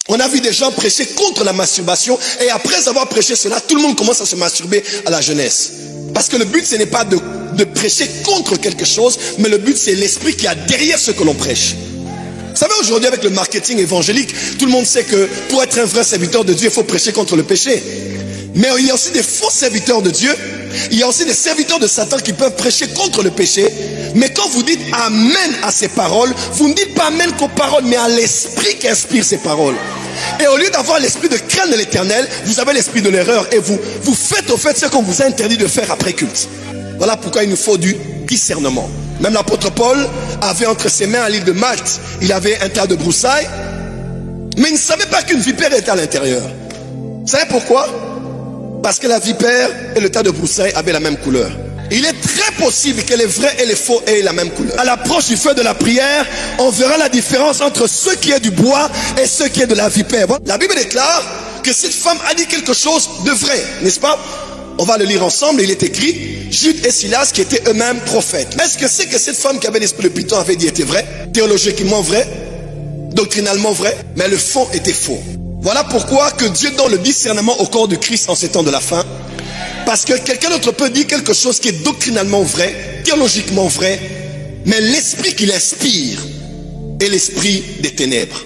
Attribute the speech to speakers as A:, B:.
A: On a vu des gens prêcher contre la masturbation et après avoir prêché cela, tout le monde commence à se masturber à la jeunesse. Parce que le but, ce n'est pas de prêcher contre quelque chose, mais le but, c'est l'esprit qui a derrière ce que l'on prêche. Vous savez, aujourd'hui, avec le marketing évangélique, tout le monde sait que pour être un vrai serviteur de Dieu, il faut prêcher contre le péché. Mais il y a aussi des faux serviteurs de Dieu. Il y a aussi des serviteurs de Satan qui peuvent prêcher contre le péché. Mais quand vous dites amen à ces paroles, vous ne dites pas amen qu'aux paroles, mais à l'esprit qui inspire ces paroles. Et au lieu d'avoir l'esprit de crainte de l'éternel, vous avez l'esprit de l'erreur et vous faites au fait ce qu'on vous a interdit de faire après culte. Voilà pourquoi il nous faut du discernement. Même l'apôtre Paul avait entre ses mains à l'île de Malte, il avait un tas de broussailles, mais il ne savait pas qu'une vipère était à l'intérieur. Vous savez pourquoi? Parce que la vipère et le tas de broussailles avaient la même couleur. Il est très possible que les vrais et les faux aient la même couleur. À l'approche du feu de la prière, on verra la différence entre ce qui est du bois et ce qui est de la vipère. La Bible déclare que cette femme a dit quelque chose de vrai, n'est-ce pas? On va le lire ensemble. Il est écrit, Jude et Silas qui étaient eux-mêmes prophètes. Est-ce que c'est que cette femme qui avait l'esprit de Python avait dit était vrai? Théologiquement vrai? Doctrinalement vrai? Mais le fond était faux. Voilà pourquoi que Dieu donne le discernement au corps du Christ en ces temps de la fin. Parce que quelqu'un d'autre peut dire quelque chose qui est doctrinalement vrai, théologiquement vrai, mais l'esprit qui l'inspire est l'esprit des ténèbres.